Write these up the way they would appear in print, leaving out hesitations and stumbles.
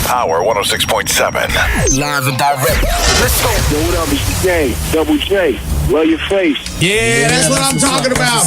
Power 106.7. Live and direct. Let's go. Yo, what up? It's the game. Double J. Love your face. Yeah, that's what I'm talking about.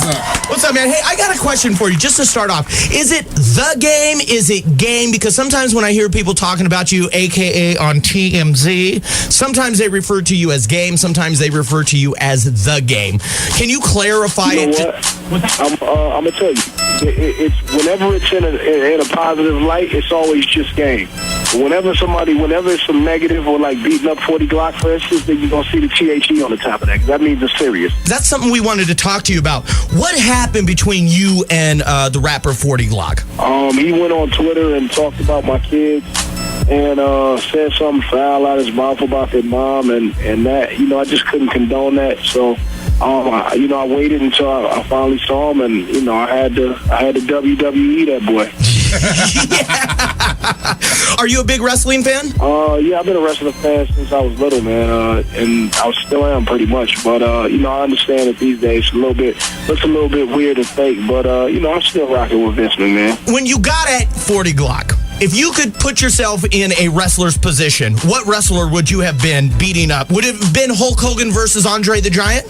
What's up, man? Hey, I got a question for you just to start off. Is it the game? Is it game? Because sometimes when I hear people talking about you, a.k.a. on TMZ, sometimes they refer to you as game, sometimes they refer to you as the game. Can you clarify You know it? what? I'm going to tell you. It's whenever it's in a positive light, it's always just game. Whenever it's some negative or like beating up 40 Glocc, for instance, then you're going to see the THE on the top of that. That means it's serious. That's something we wanted to talk to you about. What happened between you and the rapper 40 Glocc? He went on Twitter and talked about my kids and said something foul out of his mouth about their mom, and that, I just couldn't condone that. So, I waited until I finally saw him, and, I had to WWE that boy. Yeah. Are you a big wrestling fan? Yeah, I've been a wrestling fan since I was little, man, and I still am pretty much. But I understand that these days it's a little bit weird and fake. But I'm still rocking with Vince McMahon. When you got at 40 Glocc, if you could put yourself in a wrestler's position, what wrestler would you have been beating up? Would it have been Hulk Hogan versus Andre the Giant?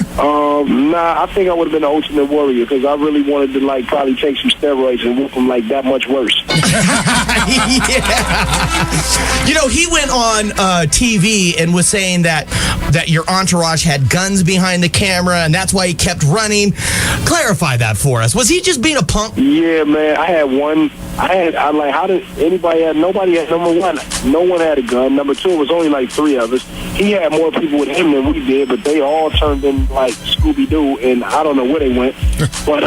Nah, I think I would have been the Ultimate Warrior because I really wanted to probably take some steroids and whoop him that much worse. Yeah. He went on TV and was saying that your entourage had guns behind the camera and that's why he kept running. Clarify that for us. Was he just being a punk? Yeah, man. I had one. How did anybody have? Nobody had. Number one, no one had a gun. Number two, it was only like three of us. He had more people with him than we did, but they all turned in like Scooby-Doo, and I don't know where they went. But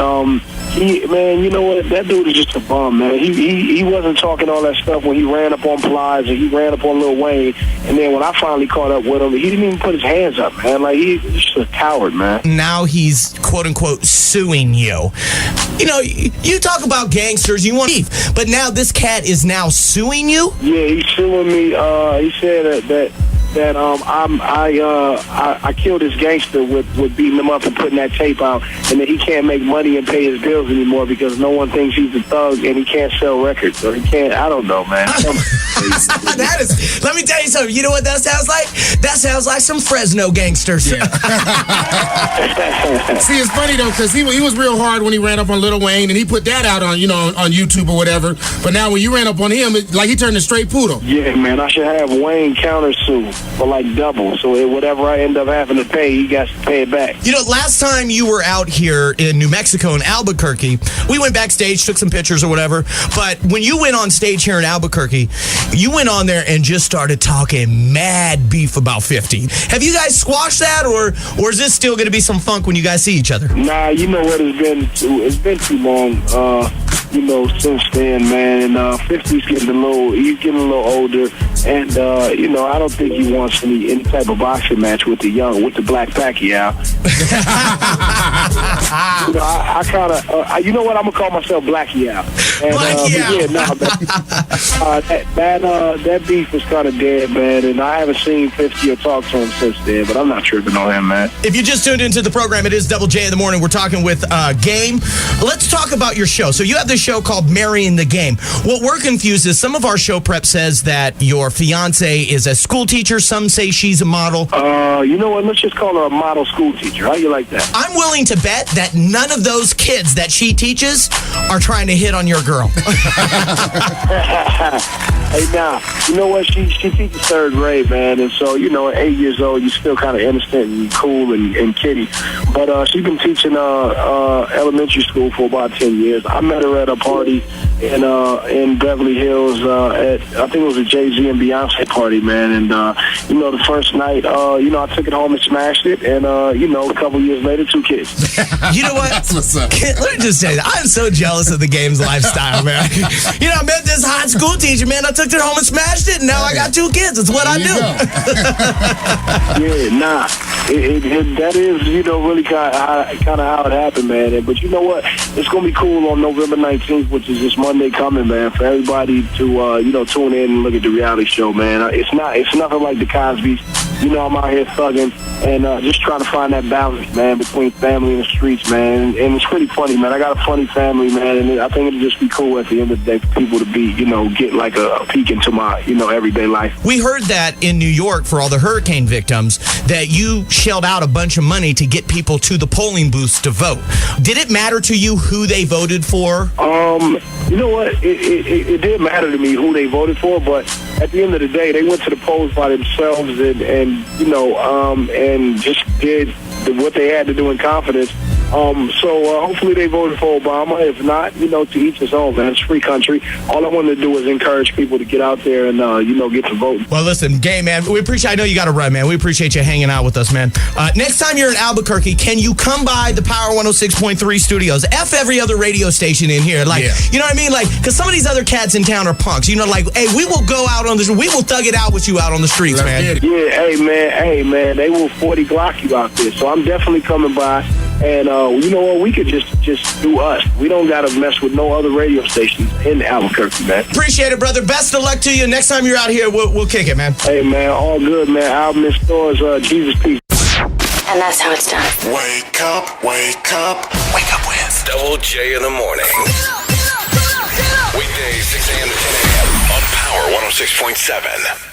you know what? That dude is just a bum, man. He wasn't talking all that stuff when he ran up on Plies and he ran up on Lil Wayne, and then when I finally caught up with him, he didn't even put his hands up, man. Like he's just a coward, man. Now he's quote unquote suing you. You talk about gangsters, you want beef, but now this cat is now suing you? Yeah, he's suing me. He said that I killed this gangster with beating him up and putting that tape out, and that he can't make money and pay his bills anymore because no one thinks he's a thug and he can't sell records, or he can't. I don't know, man. That is. Let me tell you something. You know what that sounds like? That sounds like some Fresno gangsters. Yeah. See, it's funny though because he was real hard when he ran up on Lil Wayne, and he put that out on on YouTube or whatever. But now when you ran up on him, he turned a straight poodle. Yeah, man. I should have Wayne countersue for like double. So whatever I end up having to pay, he got to pay it back. Last time you were out here in New Mexico in Albuquerque, we went backstage, took some pictures or whatever. But when you went on stage here in Albuquerque, you went on there and just started talking mad beef about 50. Have you guys squashed that, or is this still going to be some funk when you guys see each other? Nah, you know what? It's been too long. Since then, man, and 50's getting a little older, and I don't think he wants any type of boxing match with the Black Pacquiao. I kind of, you know what? I'm gonna call myself Blackie-Out. That beef is kind of dead, man, and I haven't seen 50 or talked to him since then, but I'm not tripping on him, man. If you just tuned into the program, it is Double J in the morning. We're talking with Game. Let's talk about your show. So you have this show called Marrying the Game. What we're confused is some of our show prep says that your fiance is a school teacher. Some say she's a model. You know what? Let's just call her a model school teacher. How you like that? I'm willing to bet that none of those kids that she teaches are trying to hit on your girl. Hey, now, you know what? She teaches third grade, man, and so, at 8 years old, you're still kind of innocent and cool and kiddie. But she's been teaching elementary school for about 10 years. I met her at a party in Beverly Hills I think it was a Jay-Z and Beyonce party, man, and the first night, I took it home and smashed it, and a couple years later, 2 kids. You know what? That's what's up. Let me just say that I'm so jealous of the Game's lifestyle, man. I met this hot school teacher, man. I took it home and smashed it, and now I got 2 kids. It's what I do. Yeah, nah. That is, really kind of how it happened, man. But you know what? It's going to be cool on November 19th, which is this Monday coming, man, for everybody to, tune in and look at the reality show, man. It's nothing like the Cosby's. you know, I'm out here thugging and just trying to find that balance, man, between family and the streets, man. And it's pretty funny, man. I got a funny family, man, and I think it'd just be cool at the end of the day for people to be, you know, get like a peek into my, you know, everyday life. We heard that in New York for all the hurricane victims that you shelled out a bunch of money to get people to the polling booths to vote. Did it matter to you who they voted for? You know what? It did matter to me who they voted for, but at the end of the day, they went to the polls by themselves and you know, and just did what they had to do in confidence. So hopefully they voted for Obama. If not, you know, to each his own, man. It's a free country. All I wanted to do was encourage people to get out there and, you know, get to voting. Well, listen, Game, man, we appreciate, I know you got to run, man. We appreciate you hanging out with us, man. Next time you're in Albuquerque, can you come by the Power 106.3 studios? F every other radio station in here. Like, you know what I mean? Like, because some of these other cats in town are punks. You know, like, hey, we will go out on the, we will thug it out with you out on the streets, man. Yeah, hey, man, they will 40 Glocc you out there. So I'm definitely coming by. And you know what? We could just do us. We don't got to mess with no other radio stations in Albuquerque, man. Appreciate it, brother. Best of luck to you. Next time you're out here, we'll kick it, man. Hey, man, all good, man. Album in stores, Jesus Peace. And that's how it's done. Wake up, wake up. Wake up with Double J in the morning. Weekdays 6 a.m. to 10 a.m. on Power 106.7.